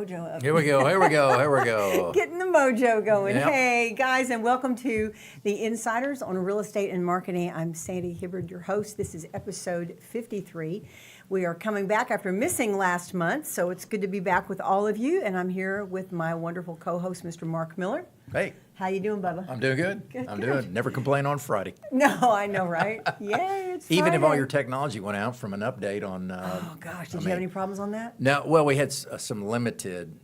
mojo up. Here we go. Getting the mojo going. Yep. Hey, guys, and welcome to the Insiders on Real Estate and Marketing. I'm Sandy Hibbard, your host. This is episode 53. We are coming back after missing last month, so it's good to be back with all of you. And I'm here with my wonderful co-host, Mr. Mark Miller. Hey. How you doing, Bubba? I'm doing good. I'm doing. Never complain on Friday. No, I know, right? Yay, it's Even if Friday. all your technology went out from an update on. Oh gosh, did you have any problems on that? No. Well, we had some limited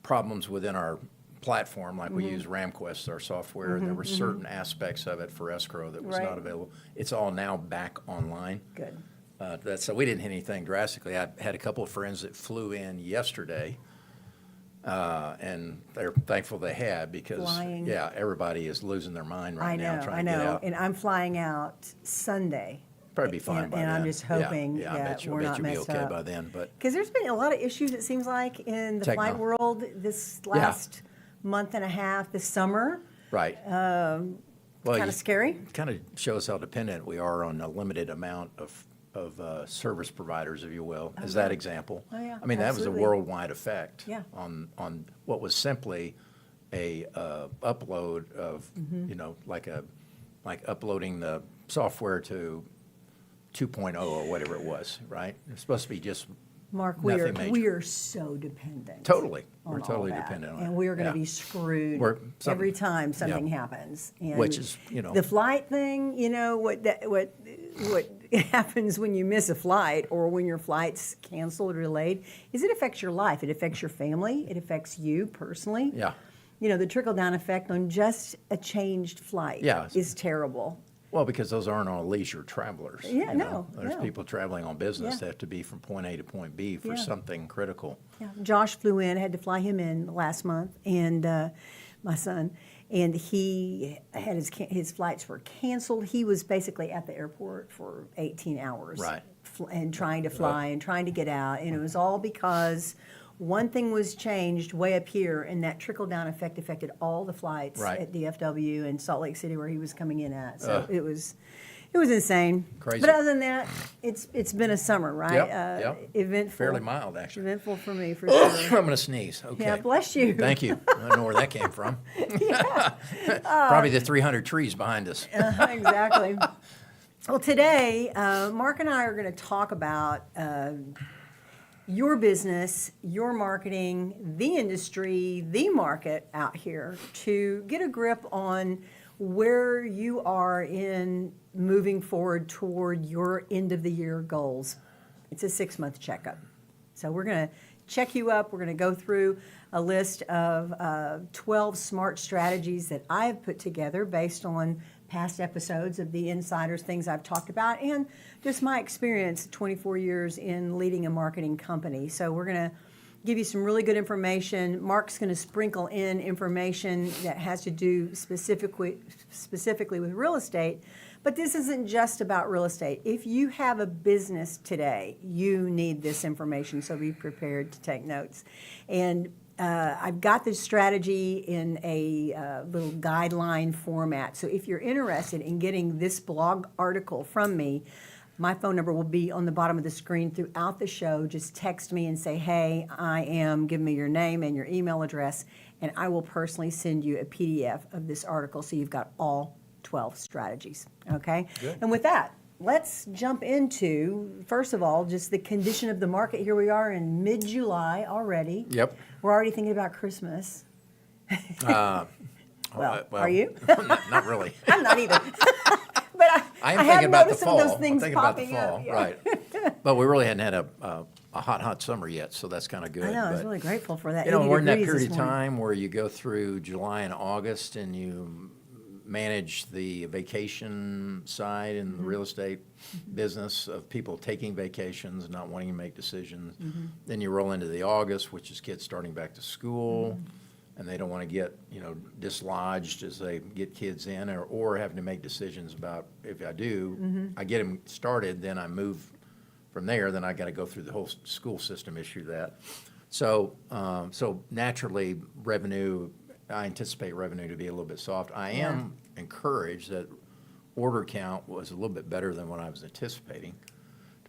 problems within our platform, like we use RamQuest, our software, and there were certain aspects of it for escrow that was not available. It's all now back online. Good. So we didn't hit anything drastically. I had a couple of friends that flew in yesterday. And they're thankful they had because, everybody is losing their mind right now trying to get out. And I'm flying out Sunday. Probably be fine by then. And I'm just hoping I bet we're not you'll be messed okay up. by then. Because there's been a lot of issues, it seems like, in the flight world this last month and a half, this summer. Right. Kind of scary. Kind of shows how dependent we are on a limited amount of service providers, if you will, as that example. Oh, yeah, I mean, that was a worldwide effect on what was simply a upload of, like uploading the software to 2.0 or whatever it was, right? It's supposed to be just Mark, we are so dependent. Totally. We're on totally all that. dependent on it. And we are going to be screwed every time something happens. And which is, the flight thing, what happens when you miss a flight or when your flight's canceled or delayed is it affects your life. It affects your family. It affects you personally. Yeah. The trickle-down effect on just a changed flight is terrible. Well, because those aren't all leisure travelers. Yeah, There's people traveling on business that have to be from point A to point B for something critical. Yeah. Josh flew in, had to fly him in last month, and my son, and he had his flights were canceled. He was basically at the airport for 18 hours. Right. And trying to fly and trying to get out, and it was all because one thing was changed way up here, and that trickle-down effect affected all the flights at DFW and Salt Lake City where he was coming in at. So it was insane. Crazy. But other than that, it's been a summer, right? Yep. Eventful. Fairly mild, actually. Eventful for me, for sure. I'm going to sneeze. Okay. Yeah, bless you. Thank you. I don't know where that came from. Probably the 300 trees behind us. Exactly. Well, today, Mark and I are going to talk about your business, your marketing, the industry, the market out here to get a grip on where you are in moving forward toward your end of the year goals. It's a 6-month checkup. So we're going to check you up. We're going to go through a list of 12 smart strategies that I've put together based on past episodes of the Insiders, things I've talked about, and just my experience, 24 years in leading a marketing company. So we're going to give you some really good information. Mark's going to sprinkle in information that has to do specifically with real estate, but this isn't just about real estate. If you have a business today, you need this information, so be prepared to take notes. And I've got this strategy in a little guideline format. So if you're interested in getting this blog article from me, my phone number will be on the bottom of the screen throughout the show. Just text me and say, hey, give me your name and your email address, and I will personally send you a PDF of this article so you've got all 12 strategies, okay? Good. And with that, let's jump into, first of all, just the condition of the market. Here we are in mid-July already. Yep. We're already thinking about Christmas. Well, are you? Not really. I'm not either. But I am have thinking about the noticed some fall. of those things I'm thinking about the popping fall, up. Yeah. right. But we really hadn't had a hot summer yet, so that's kind of good. I know, I was really grateful for that. We're in that 80 period degrees of this morning. time where you go through July and August and you manage the vacation side in the real estate business of people taking vacations, not wanting to make decisions. Then you roll into the August, which is kids starting back to school, and they don't want to get dislodged as they get kids in, or having to make decisions about if I do, I get them started, then I move from there, then I got to go through the whole school system issue that. So naturally, I anticipate revenue to be a little bit soft. I am encouraged that order count was a little bit better than what I was anticipating.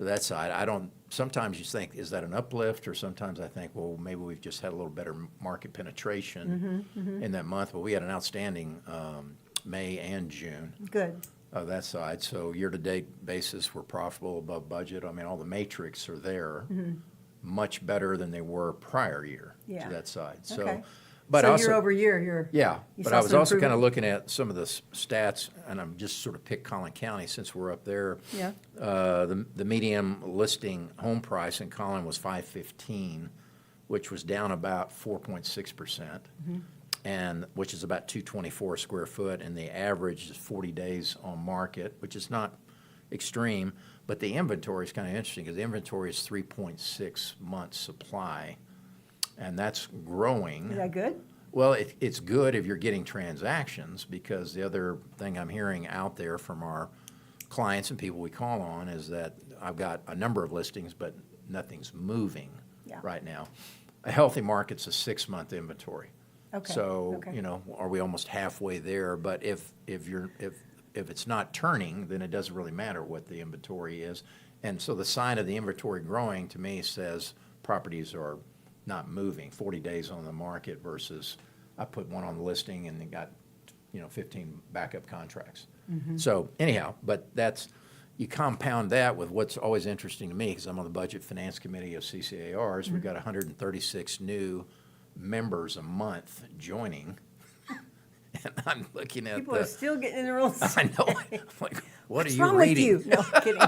to that side. I don't, sometimes you think, is that an uplift? Or sometimes I think, well, maybe we've just had a little better market penetration in that month. But we had an outstanding May and June Good. of that side. So year-to-date basis, we're profitable above budget. I mean, all the metrics are there, much better than they were prior year Yeah. to that side. Okay. So, but so also, year over year, yeah, you but saw I was some also kind of improvement? looking at some of the stats, and I'm just sort of pick Collin County since we're up there. Yeah. The median listing home price in Collin was $515, which was down about 4.6%, and which is about 224 a square foot, and the average is 40 days on market, which is not extreme, but the inventory is kind of interesting because the inventory is 3.6 months supply, and that's growing. Is that good? Well, it's good if you're getting transactions, because the other thing I'm hearing out there from our clients and people we call on is that I've got a number of listings, but nothing's moving Yeah. right now. A healthy market's a 6-month inventory. Okay. So, Okay. you know, are we almost halfway there? But if it's not turning, then it doesn't really matter what the inventory is. And so the sign of the inventory growing, to me, says properties are not moving. 40 days on the market versus, I put one on the listing and then got, 15 backup contracts. So anyhow, but you compound that with what's always interesting to me, because I'm on the Budget Finance Committee of CCARs. We've got 136 new members a month joining. And I'm looking at People are still getting in the real estate. I know. I'm like, what What's are you wrong reading? with you? No, kidding.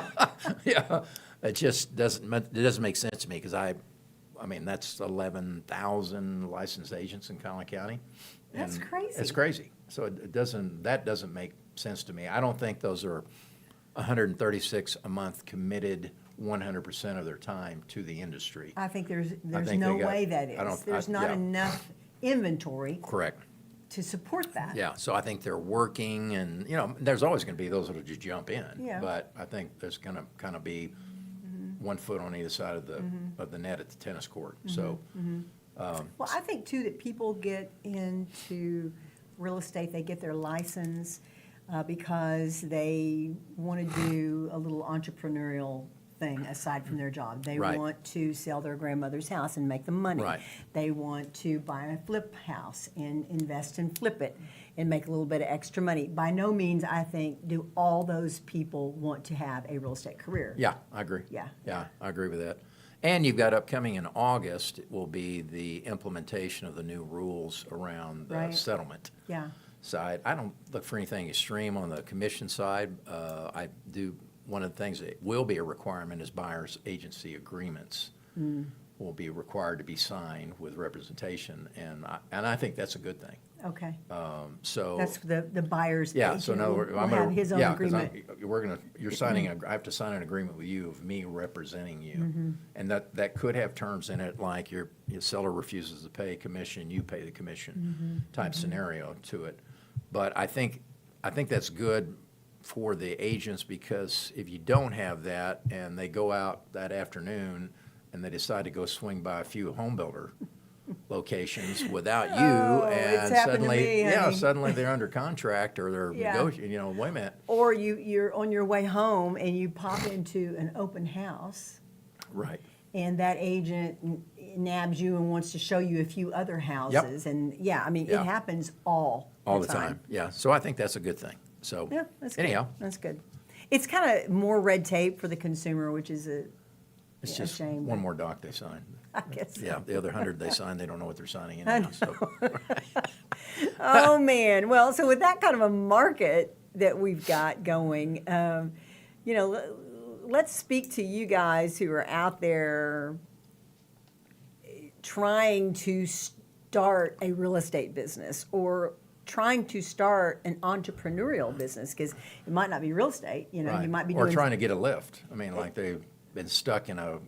Yeah, it just doesn't make sense to me, because I mean, that's 11,000 licensed agents in Collin County. That's and crazy. It's crazy. So that doesn't make sense to me. I don't think those are 136 a month committed 100% of their time to the industry. I think there's think no they got- way that I is. don't- There's I- not yeah. enough inventory Correct. to support that. Yeah, so I think they're working, and, there's always going to be those that'll just jump in. Yeah. But I think there's going to kind of be one foot on either side of the net at the tennis court. So, Well, I think too that people get into real estate, they get their license because they want to do a little entrepreneurial thing aside from their job. They Right. want to sell their grandmother's house and make the money. Right. They want to buy a flip house and invest and flip it and make a little bit of extra money. By no means, I think, do all those people want to have a real estate career. yeah, I agree. Yeah. Yeah, I agree with that. And you've got upcoming in August, it will be the implementation of the new rules around the Right. settlement Yeah. side. I don't look for anything extreme on the commission side. I do, one of the things that will be a requirement is buyer's agency agreements will be required to be signed with representation, and I think that's a good thing. Okay. So. That's the buyer's Yeah, agent so in other will words, will I'm have gonna, his own yeah, 'cause agreement. you're signing, I have to sign an agreement with you of me representing you. And that could have terms in it like your seller refuses to pay commission, you pay the commission type scenario to it. But I think that's good for the agents, because if you don't have that and they go out that afternoon and they decide to go swing by a few home builder locations without you, Oh, it's and happened to suddenly, me, yeah, honey. suddenly they're under contract or they're Yeah. negotiating, wait a minute. Or you're on your way home and you pop into an open house Right. and that agent nabs you and wants to show you a few other houses. And yeah, I mean, Yeah. it happens all All the time, yeah. So I think that's a good thing. So Yeah, that's good. anyhow, That's good. It's kind of more red tape for the consumer, which is a it's yeah, just shame, one but- more doc they sign. I guess. Yeah, the other 100 they sign, they don't know what they're signing anyhow. So Oh, man. Well, so with that kind of a market that we've got going, let's speak to you guys who are out there trying to start a real estate business or trying to start an entrepreneurial business, because it might not be real estate, you right. might be Or doing trying to get a lift. I mean, like they've been stuck in a,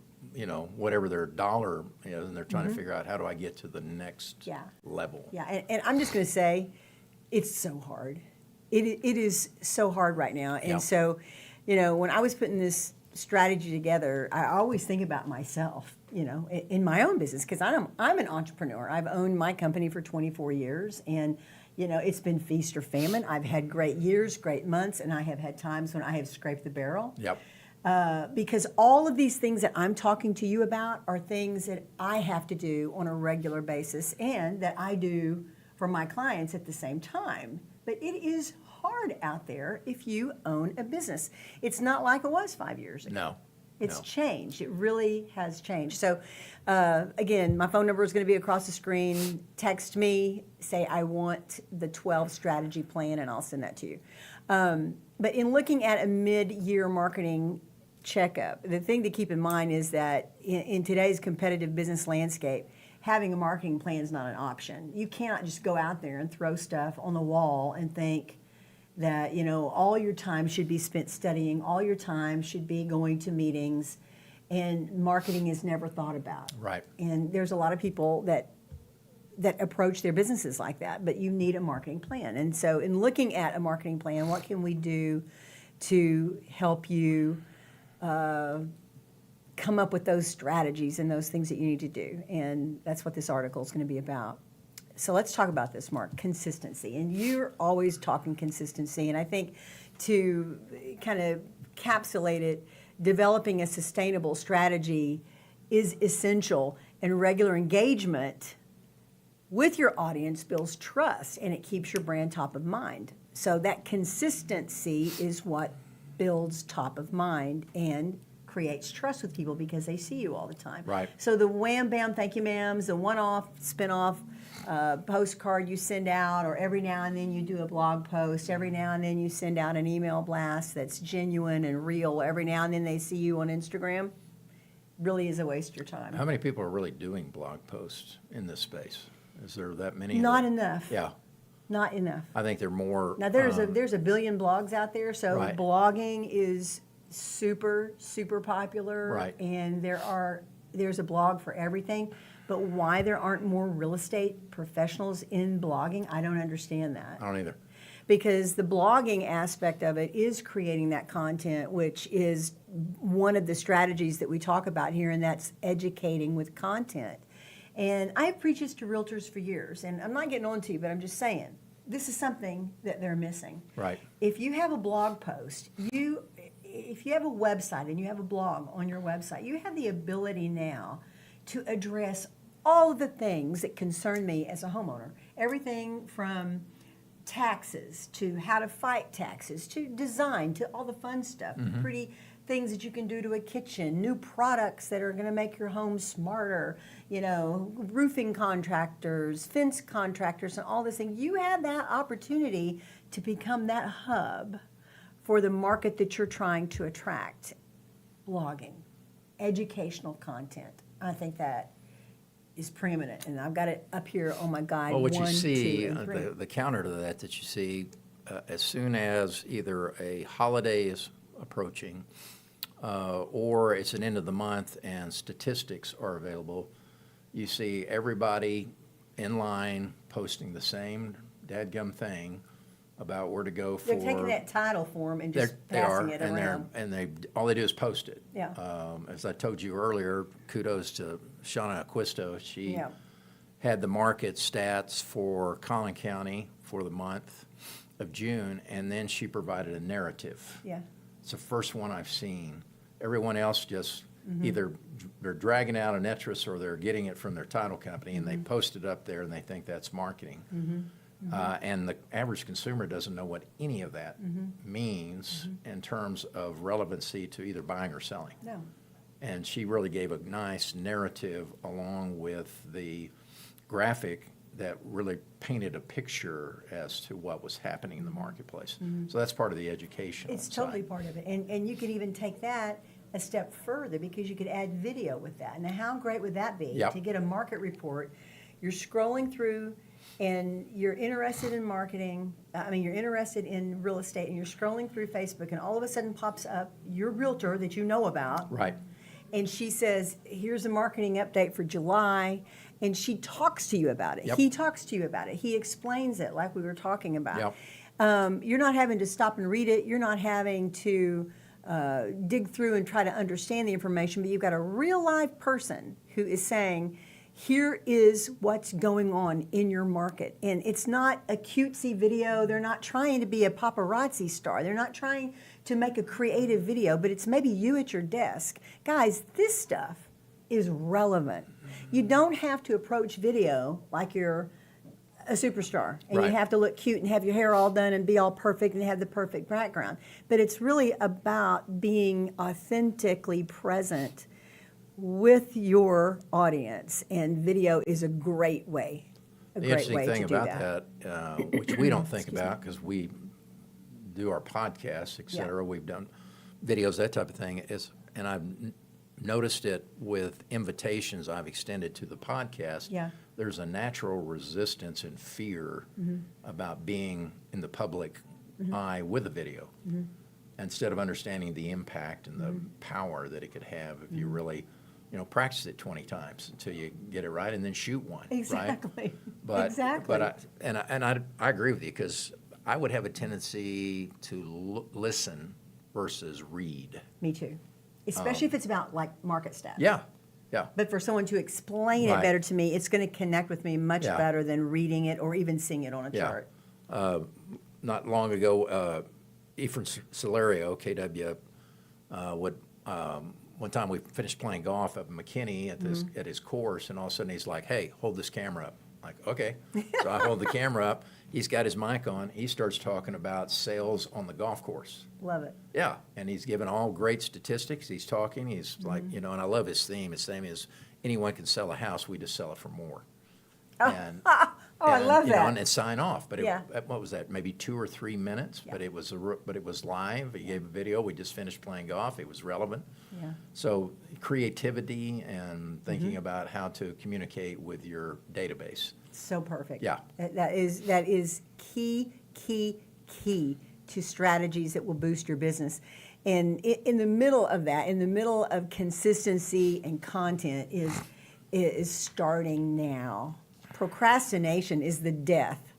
whatever their dollar is, and they're trying to figure out, how do I get to the next Yeah. level? Yeah, and I'm just going to say, it's so hard. It is so hard right now. And Yeah. so, when I was putting this strategy together, I always think about myself, in my own business, because I'm an entrepreneur. I've owned my company for 24 years, and it's been feast or famine. I've had great years, great months, and I have had times when I have scraped the barrel. Yep. Because all of these things that I'm talking to you about are things that I have to do on a regular basis and that I do for my clients at the same time. But it is hard out there if you own a business. It's not like it was 5 years ago. No. It's No. changed. It really has changed. So, again, my phone number is going to be across the screen. Text me, say I want the 12 strategy plan, and I'll send that to you. But in looking at a mid-year marketing checkup, the thing to keep in mind is that in today's competitive business landscape, having a marketing plan is not an option. You cannot just go out there and throw stuff on the wall and think that, you know, all your time should be spent studying, all your time should be going to meetings, and marketing is never thought about. Right. And there's a lot of people that approach their businesses like that, but you need a marketing plan. And so in looking at a marketing plan, what can we do to help you come up with those strategies and those things that you need to do? And that's what this article is going to be about. So let's talk about this, Mark, consistency. And you're always talking consistency. And I think to kind of encapsulate it, developing a sustainable strategy is essential, and regular engagement with your audience builds trust, and it keeps your brand top of mind. So that consistency is what builds top of mind and creates trust with people because they see you all the time. Right. So the wham, bam, thank you, ma'ams, the one-off, spin-off postcard you send out, or every now and then you do a blog post, every now and then you send out an email blast that's genuine and real, every now and then they see you on Instagram, really is a waste of your time. How many people are really doing blog posts in this space? Is there that many? Not enough. Yeah. Not enough. I think there are more. Now there's a billion blogs out there, so Right. blogging is super popular, Right. and there's a blog for everything. But why there aren't more real estate professionals in blogging, I don't understand that. I don't either. Because the blogging aspect of it is creating that content, which is one of the strategies that we talk about here, and that's educating with content. And I've preached this to realtors for years, and I'm not getting on to you, but I'm just saying, this is something that they're missing. Right. If you have a blog post, if you have a website and you have a blog on your website, you have the ability now to address all of the things that concern me as a homeowner. Everything from taxes to how to fight taxes to design to all the fun stuff, pretty things that you can do to a kitchen, new products that are going to make your home smarter, you know, roofing contractors, fence contractors, and all this thing. You have that opportunity to become that hub for the market that you're trying to attract. Blogging, educational content. I think that is preeminent, and I've got it up here on my guide. Well, what you 1, see, 2, and 3. the counter to that you see, as soon as either a holiday is approaching or it's an end of the month and statistics are available, you see everybody in line posting the same dadgum thing about where to go for. They're taking that title form and just passing it around. All they do is post it. Yeah. As I told you earlier, kudos to Shauna Acquisto. She Yeah. had the market stats for Collin County for the month of June, and then she provided a narrative. Yeah. It's the first one I've seen. Everyone else just either they're dragging out an etrus or they're getting it from their title company, and they post it up there and they think that's marketing. And the average consumer doesn't know what any of that means in terms of relevancy to either buying or selling. No. And she really gave a nice narrative along with the graphic that really painted a picture as to what was happening in the marketplace. So that's part of the educational It's totally side. part of it. And you could even take that a step further because you could add video with that. Now, how great would that be Yep. to get a market report? You're scrolling through and you're interested in marketing, you're interested in real estate, and you're scrolling through Facebook, and all of a sudden pops up your realtor that you know about. Right. And she says, here's a marketing update for July, and she talks to you about it. Yep. He talks to you about it. He explains it like we were talking about. Yep. You're not having to stop and read it. You're not having to dig through and try to understand the information, but you've got a real live person who is saying, here is what's going on in your market. And it's not a cutesy video. They're not trying to be a paparazzi star. They're not trying to make a creative video, but it's maybe you at your desk. Guys, this stuff is relevant. You don't have to approach video like you're a superstar and Right. you have to look cute and have your hair all done and be all perfect and have the perfect background. But it's really about being authentically present with your audience, and video is a great way, The to interesting do thing about that. that, which we don't think about because we do our podcasts, et Yeah. cetera, we've done videos, that type of thing, is, and I've noticed it with invitations I've extended to the podcast. Yeah. There's a natural resistance and fear about being in the public eye with a video, instead of understanding the impact and the power that it could have if you really, practice it 20 times until you get it right, and then shoot one, right? Exactly. But, Exactly. But I agree with you, because I would have a tendency to listen versus read. Me too. Especially if it's about like market stats. Yeah, yeah. But for someone to explain it Right. better to me, it's going to connect with me much Yeah. better than reading it or even seeing it on a Yeah. chart. Not long ago, Ephraim Celerio, KW, one time we finished playing golf at McKinney at his course, and all of a sudden he's like, "Hey, hold this camera up." I'm like, okay. So I hold the camera up. He's got his mic on. He starts talking about sales on the golf course. Love it. Yeah, and he's given all great statistics. He's talking. He's like, and I love his theme. His theme is, anyone can sell a house. We just sell it for more. And, I love that. And sign off. But Yeah. what was that? Maybe 2 or 3 minutes. Yeah. But it was live. He gave a video. We just finished playing golf. It was relevant. Yeah. So creativity and thinking about how to communicate with your database. So perfect. Yeah. That is key to strategies that will boost your business. And in the middle of that, in the middle of consistency and content is starting now. Procrastination is the death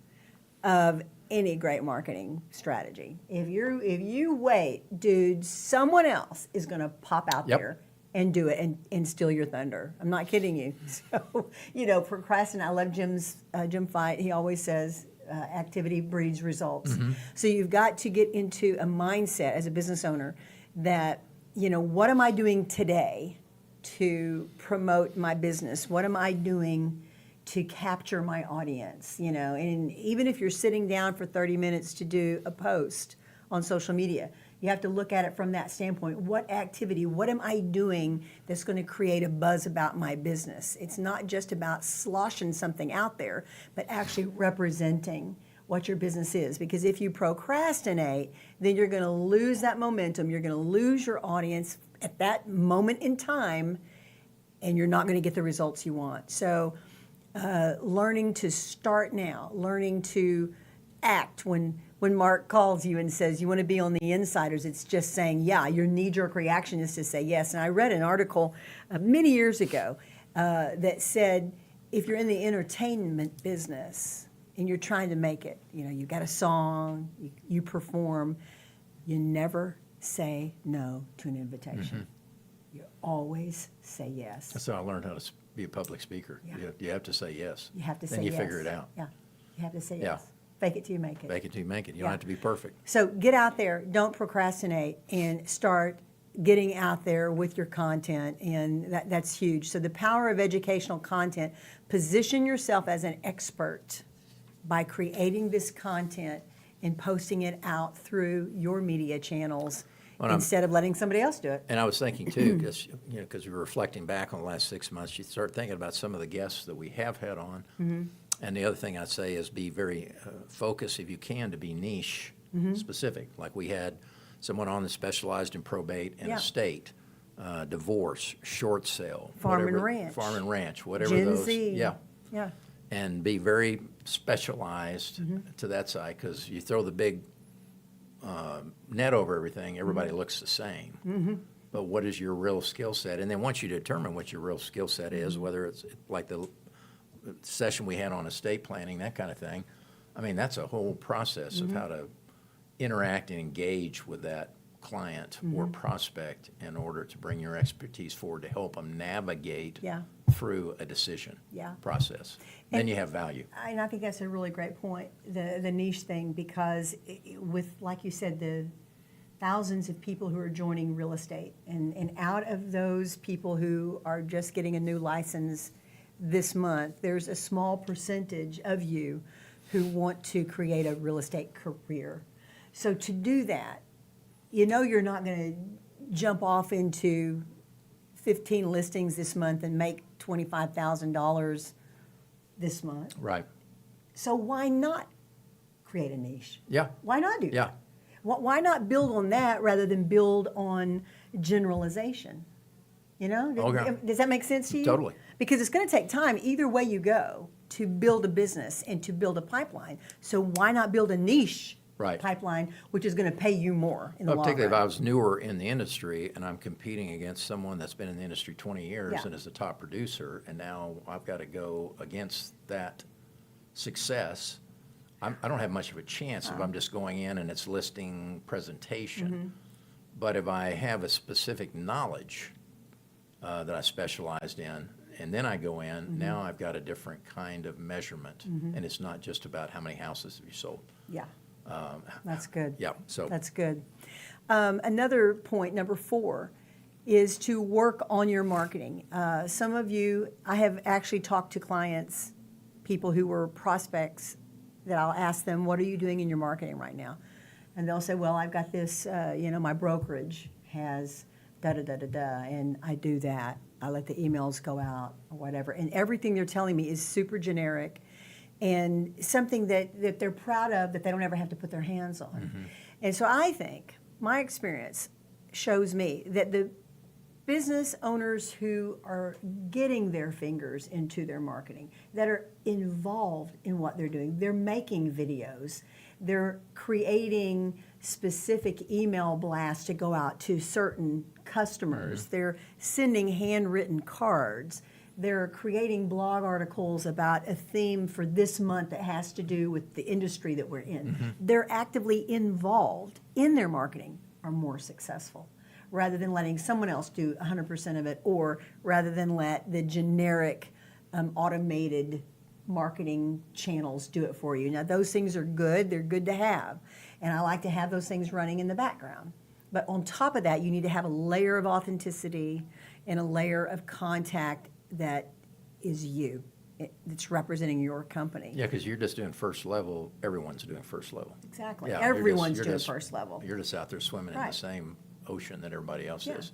of any great marketing strategy. If you wait, dude, someone else is going to pop out Yep. there and do it and steal your thunder. I'm not kidding you. So, procrastinate. I love Jim Fight. He always says activity breeds results. So you've got to get into a mindset as a business owner that, what am I doing today to promote my business? What am I doing to capture my audience? And even if you're sitting down for 30 minutes to do a post on social media, you have to look at it from that standpoint. What activity, what am I doing that's going to create a buzz about my business? It's not just about sloshing something out there, but actually representing what your business is. Because if you procrastinate, then you're going to lose that momentum. You're going to lose your audience at that moment in time, and you're not going to get the results you want. So learning to start now, learning to act when Mark calls you and says you want to be on the insiders, it's just saying, yeah. Your knee-jerk reaction is to say yes. And I read an article many years ago that said if you're in the entertainment business and you're trying to make it, you got a song, you perform, you never say no to an invitation. You always say yes. That's how I learned how to be a public speaker. Yeah. You have to say yes. You have to say Then you yes. figure it out. Yeah, you have to say Yeah. yes. Fake it till you make it. Make it till you make it. You Yeah. don't have to be perfect. So get out there, don't procrastinate, and start getting out there with your content, and that's huge. So the power of educational content, position yourself as an expert by creating this content and posting it out through your media channels instead of letting somebody else do it. And I was thinking too, because we were reflecting back on the last 6 months, you start thinking about some of the guests that we have had on. And the other thing I'd say is be very focused, if you can, to be niche specific. Like we had someone on that specialized in probate and Yeah. estate, divorce, short sale, Farm and whatever- ranch. farm and ranch, whatever Gen those. Z. Yeah. Yeah. And be very specialized to that side, because you throw the big net over everything, everybody looks the same. But what is your real skill set? And then once you determine what your real skill set is, whether it's like the session we had on estate planning, that kind of thing, I mean, that's a whole process of how to interact and engage with that client or prospect in order to bring your expertise forward to help them navigate Yeah. through a decision Yeah. process. Then And- you have value. And I think that's a really great point, the niche thing, because with, like you said, the thousands of people who are joining real estate, and out of those people who are just getting a new license this month, there's a small percentage of you who want to create a real estate career. So to do that, you're not going to jump off into 15 listings this month and make $25,000 this month. Right. So why not create a niche? Yeah. Why not do Yeah. that? Why not build on that rather than build on generalization? Okay. Does that make sense to you? Totally. Because it's going to take time either way you go to build a business and to build a pipeline. So why not build a niche Right. pipeline, which is going to pay you more in the long Particularly if I run? was newer in the industry and I'm competing against someone that's been in the industry 20 years Yeah. and is a top producer, and now I've got to go against that success. I don't have much of a chance if I'm just going in and it's listing presentation. But if I have a specific knowledge that I specialized in, and then I go in, now I've got a different kind of measurement. And it's not just about how many houses have you sold. Yeah, that's good. Yeah, so. That's good. Another point, number 4, is to work on your marketing. Some of you, I have actually talked to clients, people who were prospects, that I'll ask them, what are you doing in your marketing right now? And they'll say, well, I've got this, my brokerage has da-da-da-da-da, and I do that. I let the emails go out or whatever. And everything they're telling me is super generic and something that they're proud of that they don't ever have to put their hands on. And so I think my experience shows me that the business owners who are getting their fingers into their marketing, that are involved in what they're doing, they're making videos, they're creating specific email blasts to go out to certain customers, they're sending handwritten cards, they're creating blog articles about a theme for this month that has to do with the industry that we're in. They're actively involved in their marketing, are more successful, rather than letting someone else do 100% of it, or rather than let the generic automated marketing channels do it for you. Now, those things are good. They're good to have. And I like to have those things running in the background. But on top of that, you need to have a layer of authenticity and a layer of contact that is you, that's representing your company. Yeah, because you're just doing first level, everyone's doing first level. Exactly. Yeah, Everyone's you're doing just- first level. You're just out there swimming in the Right. same ocean that everybody else Yeah. is.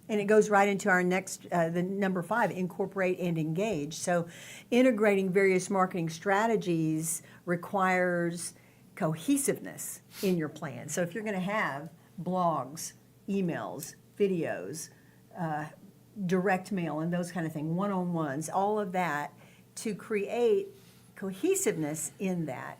And it goes right into our next, the number 5, incorporate and engage. So integrating various marketing strategies requires cohesiveness in your plan. So if you're going to have blogs, emails, videos, direct mail, and those kind of things, one-on-ones, all of that, to create cohesiveness in that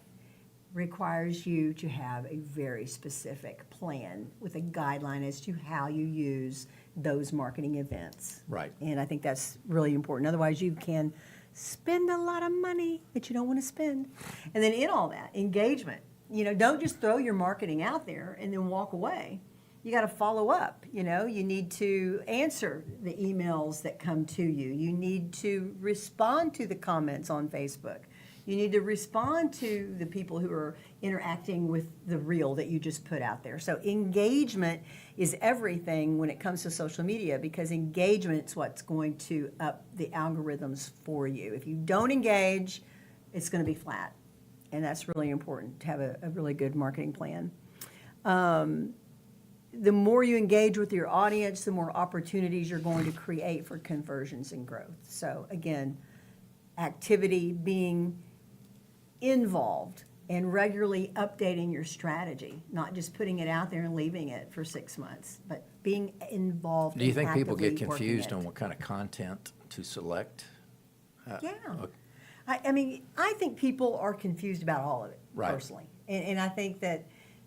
requires you to have a very specific plan with a guideline as to how you use those marketing events. Right. And I think that's really important. Otherwise, you can spend a lot of money that you don't want to spend. And then in all that, engagement. Don't just throw your marketing out there and then walk away. You got to follow up. You need to answer the emails that come to you. You need to respond to the comments on Facebook. You need to respond to the people who are interacting with the reel that you just put out there. So engagement is everything when it comes to social media, because engagement's what's going to up the algorithms for you. If you don't engage, it's going to be flat. And that's really important, to have a really good marketing plan. The more you engage with your audience, the more opportunities you're going to create for conversions and growth. So again, activity, being involved, and regularly updating your strategy, not just putting it out there and leaving it for 6 months, but being involved. Do you and think people get actively working confused it. on what kind of content to select? Yeah. Okay. I think people are confused about all of it, Right. personally. And I think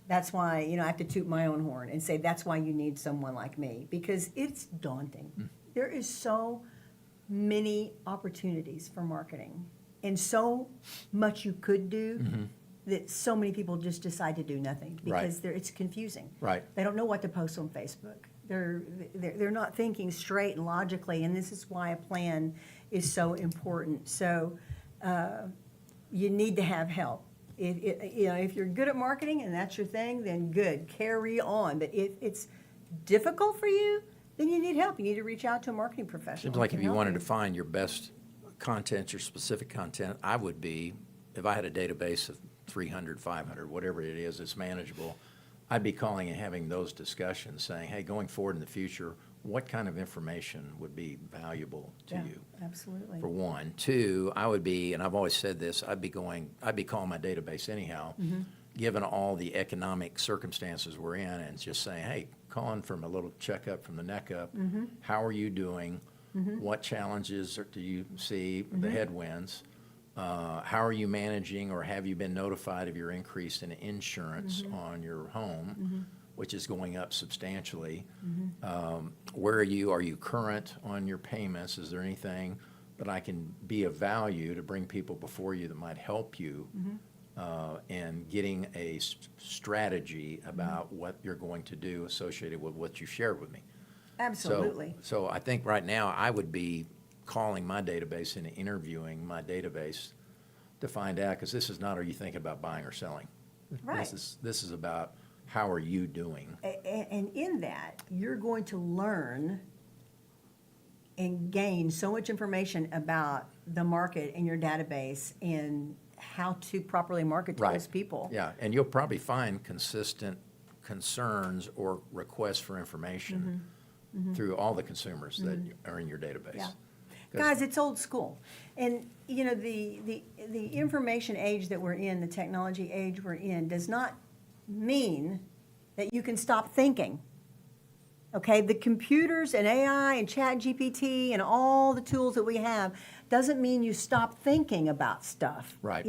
that's why, I have to toot my own horn and say that's why you need someone like me, because it's daunting. There is so many opportunities for marketing and so much you could do that so many people just decide to do nothing because it's confusing. Right. They don't know what to post on Facebook. They're not thinking straight and logically, and this is why a plan is so important. So you need to have help. If you're good at marketing and that's your thing, then good, carry on. But if it's difficult for you, then you need help. You need to reach out to a marketing professional. Seems like who if can you help wanted to find your best content, your specific content, I would be, if I had a database of 300, 500, whatever it is, it's manageable, I'd be calling and having those discussions saying, hey, going forward in the future, what kind of information would be valuable to you? Absolutely. For one. Two, I would be, and I've always said this, I'd be calling my database anyhow, given all the economic circumstances we're in, and just saying, hey, calling from a little checkup from the neck up, how are you doing? What challenges do you see, the headwinds? How are you managing, or have you been notified of your increase in insurance on your home, which is going up substantially? Where are you? Are you current on your payments? Is there anything that I can be of value to bring people before you that might help you in getting a strategy about what you're going to do associated with what you shared with me? Absolutely. So I think right now I would be calling my database and interviewing my database to find out, because this is not, are you thinking about buying or selling? Right. This is about, how are you doing? And in that, you're going to learn and gain so much information about the market and your database and how to properly market to those people. Yeah, and you'll probably find consistent concerns or requests for information through all the consumers that are in your database. Yeah. Guys, it's old school. And, the information age that we're in, the technology age we're in, does not mean that you can stop thinking. Okay? The computers and AI and Chat GPT and all the tools that we have doesn't mean you stop thinking about stuff. Right.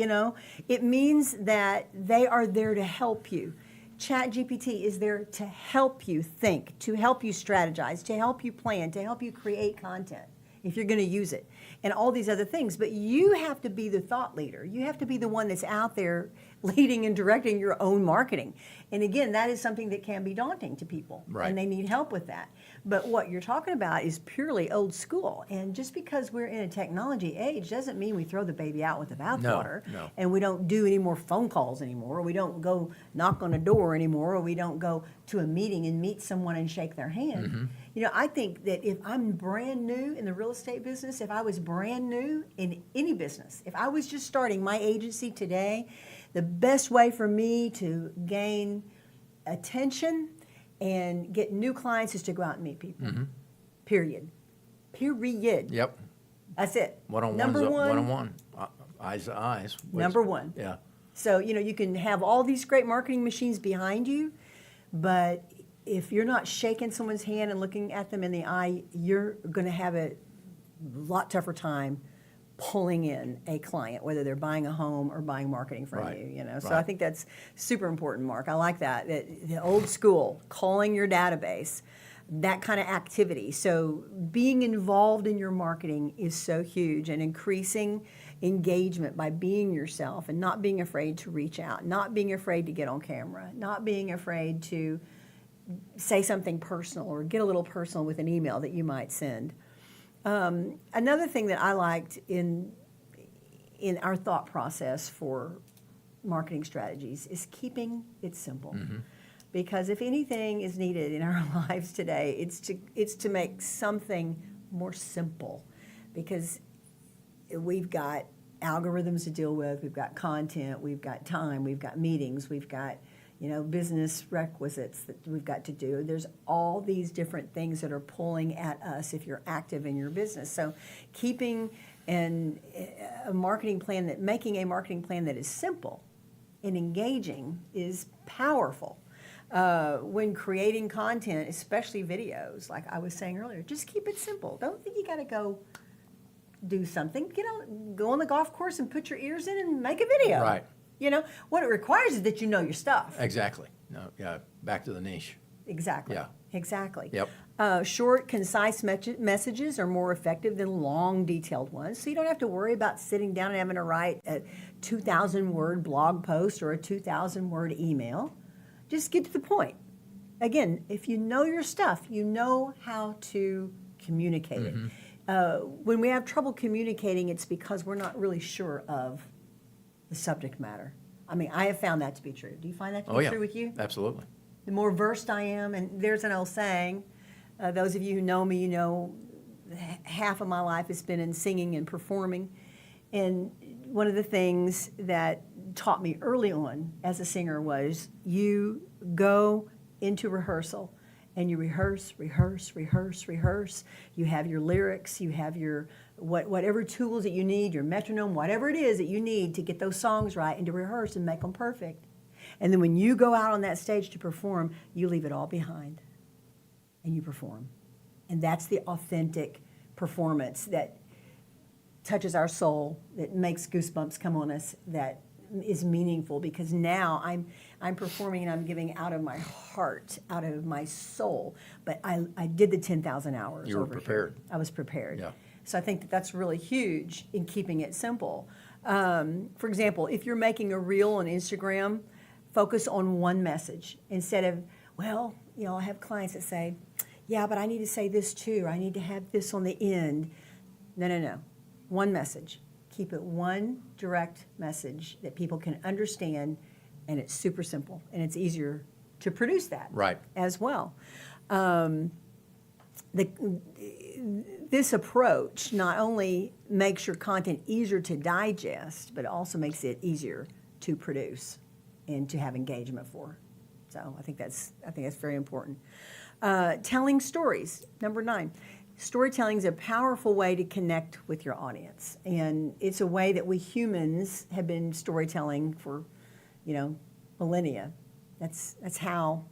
It means that they are there to help you. Chat GPT is there to help you think, to help you strategize, to help you plan, to help you create content, if you're going to use it, and all these other things. But you have to be the thought leader. You have to be the one that's out there leading and directing your own marketing. And again, that is something that can be daunting to people, Right. and they need help with that. But what you're talking about is purely old school. And just because we're in a technology age doesn't mean we throw the baby out with the bathwater. No. And we don't do any more phone calls anymore, or we don't go knock on a door anymore, or we don't go to a meeting and meet someone and shake their hand. I think that if I'm brand new in the real estate business, if I was brand new in any business, if I was just starting my agency today, the best way for me to gain attention and get new clients is to go out and meet people. Period. Yep. That's it. One-on-one. Number one. One-on-one. Eyes to eyes. Number one. Yeah. So, you can have all these great marketing machines behind you, but if you're not shaking someone's hand and looking at them in the eye, you're going to have a lot tougher time pulling in a client, whether they're buying a home or buying marketing from Right. you. So Right. I think that's super important, Mark. I like that the old school, calling your database, that kind of activity. So being involved in your marketing is so huge, and increasing engagement by being yourself and not being afraid to reach out, not being afraid to get on camera, not being afraid to say something personal or get a little personal with an email that you might send. Another thing that I liked in our thought process for marketing strategies is keeping it simple. Because if anything is needed in our lives today, it's to make something more simple. Because we've got algorithms to deal with, we've got content, we've got time, we've got meetings, we've got business requisites that we've got to do. There's all these different things that are pulling at us if you're active in your business. So keeping making a marketing plan that is simple and engaging is powerful. When creating content, especially videos, like I was saying earlier, just keep it simple. Don't think you got to go do something. Go on the golf course and put your ears in and make a video. Right. What it requires is that you know your stuff. Exactly. No, yeah, back to the niche. Exactly. Yeah. Exactly. Yep. Short, concise messages are more effective than long, detailed ones. So you don't have to worry about sitting down and having to write a 2,000-word blog post or a 2,000-word email. Just get to the point. Again, if you know your stuff, you know how to communicate it. When we have trouble communicating, it's because we're not really sure of the subject matter. I mean, I have found that to be true. Do you find that to be true with you? Absolutely. The more versed I am, and there's an old saying, those of you who know me, you know half of my life has spent in singing and performing. And one of the things that taught me early on as a singer was you go into rehearsal and you rehearse. You have your lyrics, you have your whatever tools that you need, your metronome, whatever it is that you need to get those songs right and to rehearse and make them perfect. And then when you go out on that stage to perform, you leave it all behind and you perform. And that's the authentic performance that touches our soul, that makes goosebumps come on us, that is meaningful, because now I'm performing and I'm giving out of my heart, out of my soul. But I did the 10,000 hours. You were prepared. Here. I was prepared. Yeah. So I think that that's really huge in keeping it simple. For example, if you're making a reel on Instagram, focus on one message instead of, well, you know, I have clients that say, yeah, but I need to say this too, or I need to have this on the end. No. One message. Keep it one direct message that people can understand, and it's super simple, and it's easier to produce that as well. This approach not only makes your content easier to digest, but it also makes it easier to produce and to have engagement for. So I think that's very important. Telling stories, number 9. Storytelling is a powerful way to connect with your audience, and it's a way that we humans have been storytelling for, millennia. That's how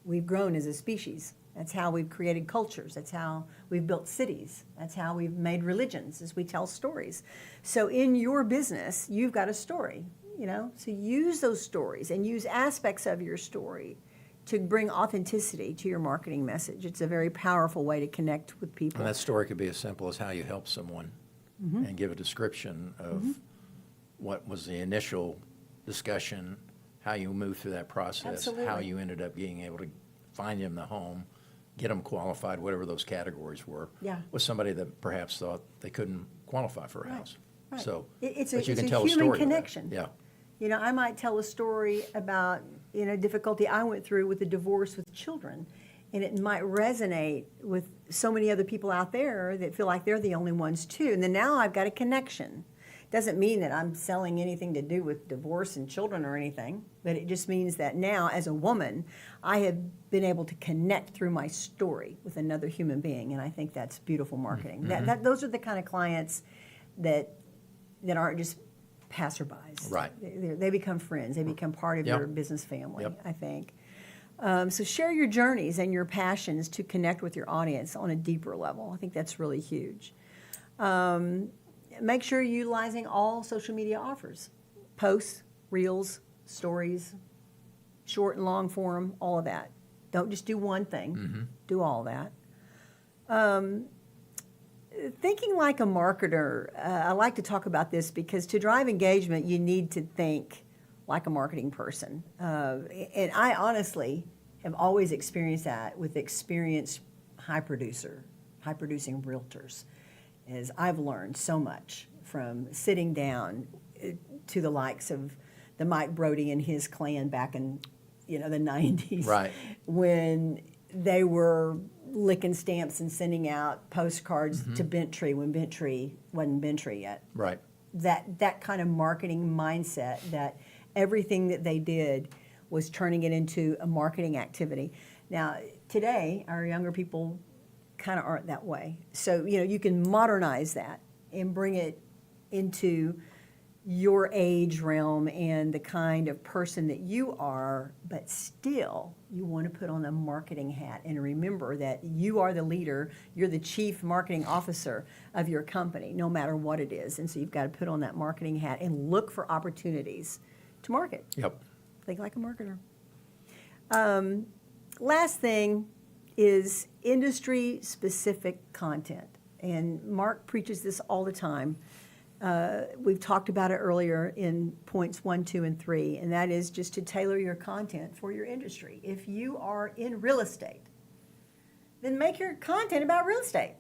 we've grown as a species. That's how we've created cultures. That's how we've built cities. That's how we've made religions, as we tell stories. So in your business, you've got a story, So use those stories and use aspects of your story to bring authenticity to your marketing message. It's a very powerful way to connect with people. And that story could be as simple as how you help someone and give a description of what was the initial discussion, how you moved through that process, Absolutely. how you ended up being able to find them the home, get them qualified, whatever those categories were, with somebody that perhaps thought they couldn't qualify for a house. Right. So, it's but you can a tell a human story connection. with that. Yeah. I might tell a story about difficulty I went through with a divorce with children, and it might resonate with so many other people out there that feel like they're the only ones too. And then now I've got a connection. Doesn't mean that I'm selling anything to do with divorce and children or anything, but it just means that now, as a woman, I have been able to connect through my story with another human being, and I think that's beautiful marketing. Those are the kind of clients that aren't just passerbys. Right. They become friends. They become part of your business family, I think. So share your journeys and your passions to connect with your audience on a deeper level. I think that's really huge. Make sure you're utilizing all social media offers. Posts, reels, stories, short and long form, all of that. Don't just do one thing. Do all that. Thinking like a marketer, I like to talk about this because to drive engagement, you need to think like a marketing person. And I honestly have always experienced that with experienced high-producing realtors, as I've learned so much from sitting down to the likes of the Mike Brody and his clan back in the 90s, when they were licking stamps and sending out postcards to Bentry when Bentry wasn't Bentry yet. Right. That kind of marketing mindset, that everything that they did was turning it into a marketing activity. Now, today, our younger people kind of aren't that way. So, you can modernize that and bring it into your age realm and the kind of person that you are, but still you want to put on the marketing hat and remember that you are the leader, you're the chief marketing officer of your company, no matter what it is. And so you've got to put on that marketing hat and look for opportunities to market. Yep. Think like a marketer. Last thing is industry-specific content. And Mark preaches this all the time. We've talked about it earlier in points 1, 2, and 3, and that is just to tailor your content for your industry. If you are in real estate, then make your content about real estate.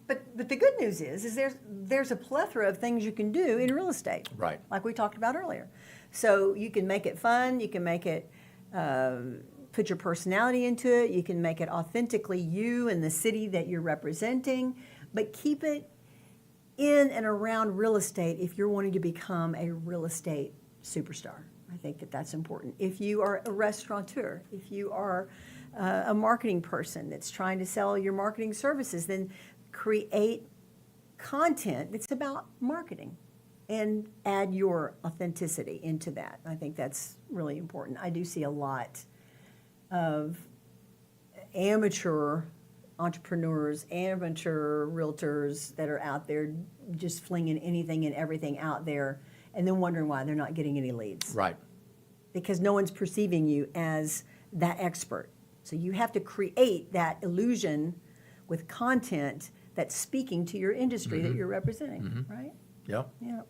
But the good news is there's a plethora of things you can do in real estate. Right. Like we talked about earlier. So you can make it fun, you can make it, put your personality into it, you can make it authentically you and the city that you're representing, but keep it in and around real estate if you're wanting to become a real estate superstar. I think that that's important. If you are a restaurateur, if you are a marketing person that's trying to sell your marketing services, then create content that's about marketing and add your authenticity into that. I think that's really important. I do see a lot of amateur entrepreneurs, amateur realtors that are out there just flinging anything and everything out there and then wondering why they're not getting any leads. Right. Because no one's perceiving you as that expert. So you have to create that illusion with content that's speaking to your industry that you're representing, right? Yeah. Yeah.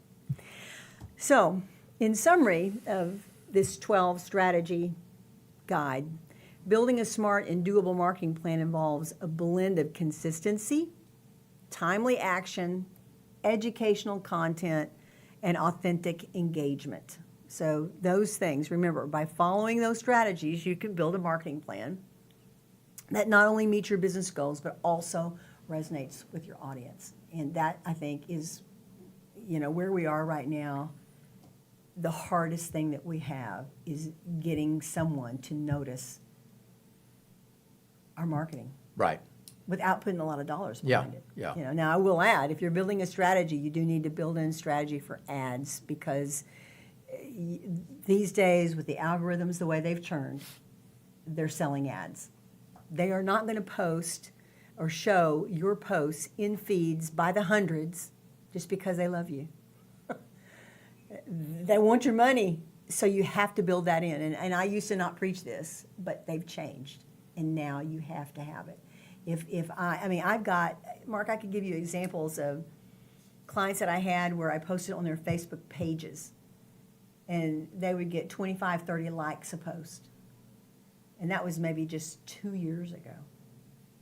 So, in summary of this 12 strategy guide, building a smart and doable marketing plan involves a blend of consistency, timely action, educational content, and authentic engagement. So those things, remember, by following those strategies, you can build a marketing plan that not only meets your business goals, but also resonates with your audience. And that, I think, is, where we are right now. The hardest thing that we have is getting someone to notice our marketing Right. without putting a lot of dollars Yeah, behind it. yeah. Now, I will add, if you're building a strategy, you do need to build in strategy for ads because these days, with the algorithms the way they've turned, they're selling ads. They are not going to post or show your posts in feeds by the hundreds just because they love you. They want your money, so you have to build that in. And I used to not preach this, but they've changed, and now you have to have it. I've got, Mark, I could give you examples of clients that I had where I posted on their Facebook pages, and they would get 25, 30 likes a post. And that was maybe just 2 years ago.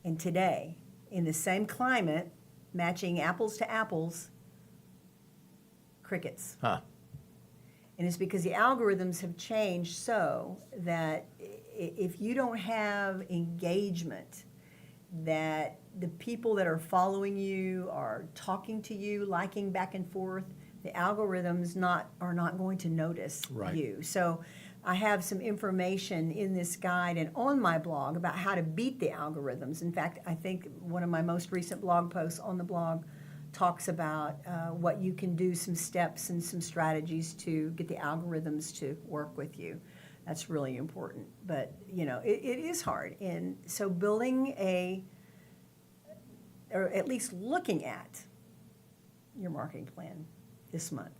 And today, in the same climate, matching apples to apples, crickets. Huh. And it's because the algorithms have changed so that if you don't have engagement, that the people that are following you are talking to you, liking back and forth, the algorithms are not going to notice Right. you. So I have some information in this guide and on my blog about how to beat the algorithms. In fact, I think one of my most recent blog posts on the blog talks about what you can do, some steps and some strategies to get the algorithms to work with you. That's really important. But, it is hard. And so building or at least looking at your marketing plan this month.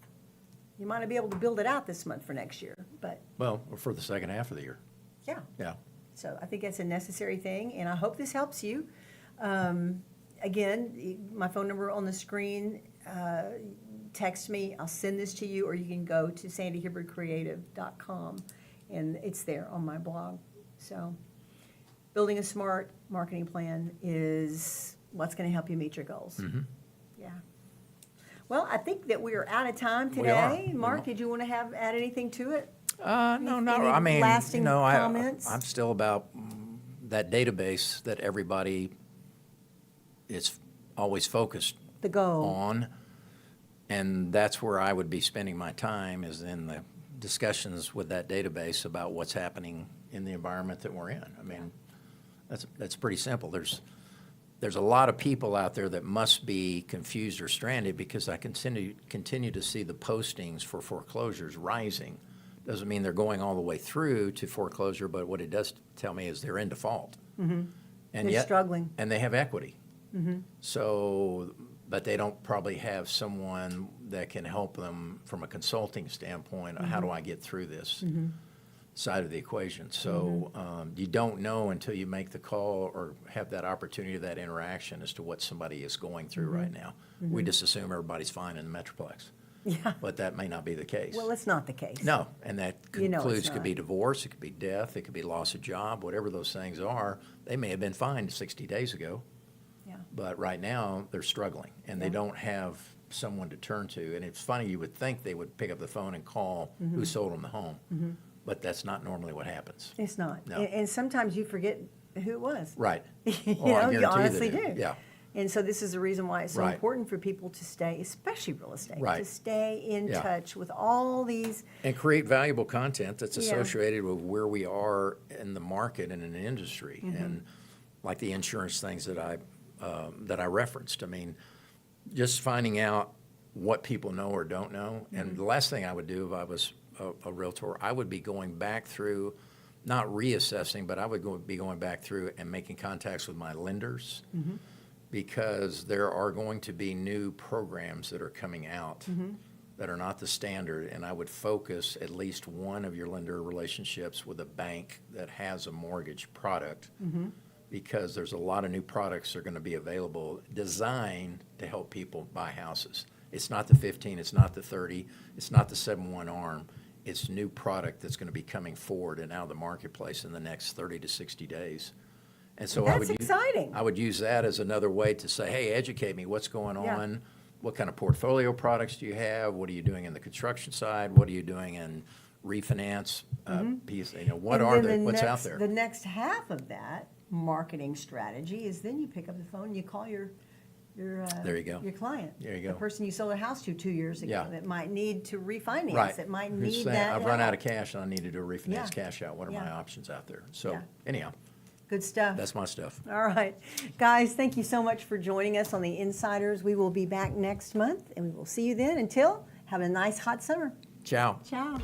You might not be able to build it out this month for next year, but Well, for the second half of the year. yeah. Yeah. So I think that's a necessary thing, and I hope this helps you. Again, my phone number on the screen, text me, I'll send this to you, or you can go to sandyhibbardcreative.com, and it's there on my blog. So building a smart marketing plan is what's going to help you meet your goals. Yeah. Well, I think that we are out of time We are. today. Mark, did you want to add anything to it? No, no. Any I mean, lasting comments? I'm still about that database that everybody is always focused The goal. on, and that's where I would be spending my time, is in the discussions with that database about what's happening in the environment that we're in. I mean, that's pretty simple. There's a lot of people out there that must be confused or stranded because I continue to see the postings for foreclosures rising. Doesn't mean they're going all the way through to foreclosure, but what it does tell me is they're in default. And They're struggling. And they have equity. So, but they don't probably have someone that can help them from a consulting standpoint. How do I get through this? side of the equation. So you don't know until you make the call or have that opportunity, that interaction as to what somebody is going through right now. We just assume everybody's fine in the Metroplex. Yeah. But that may not be the case. Well, it's not the case. No, and that You know it's concludes, could be not. divorce, it could be death, it could be loss of job, whatever those things are. They may have been fine 60 days ago, Yeah. but right now they're struggling and they Yeah. don't have someone to turn to. And it's funny, you would think they would pick up the phone and call who sold them the home, but that's not normally what happens. It's not. No. And sometimes you forget who it was. Right. You Oh, I know, guarantee you they honestly do. do. Yeah. And so this is the reason why it's so Right. important for people to stay, especially real estate, Right. to stay in Yeah. touch with all these. And create valuable content that's Yeah. associated with where we are in the market and in the industry. And like the insurance things that I referenced. I mean, just finding out what people know or don't know. And the last thing I would do if I was a realtor, I would be going back through, not reassessing, but I would be going back through and making contacts with my lenders. Because there are going to be new programs that are coming out that are not the standard, and I would focus at least one of your lender relationships with a bank that has a mortgage product, because there's a lot of new products that are going to be available designed to help people buy houses. It's not the 15, it's not the 30, it's not the 7-1 ARM. It's new product that's going to be coming forward and out of the marketplace in the next 30 to 60 days. And so That's exciting. I would use that as another way to say, hey, educate me, what's going Yeah. on? What kind of portfolio products do you have? What are you doing in the construction side? What are you doing in refinance piece? You know, what And are then the, what's out next- there? The next half of that marketing strategy is then you pick up the phone and you call your There you go. your client. There you The go. person you sold a house to 2 years ago Yeah. that might need to refinance. Right. That might Who's need saying, that I've run out of help. cash and I need to do a refinance Yeah. cash out. What are my Yeah. options out there? So Yeah. anyhow, Good stuff. that's my stuff. All right. Guys, thank you so much for joining us on the Insiders. We will be back next month, and we will see you then. Until, have a nice hot summer. Ciao. Ciao.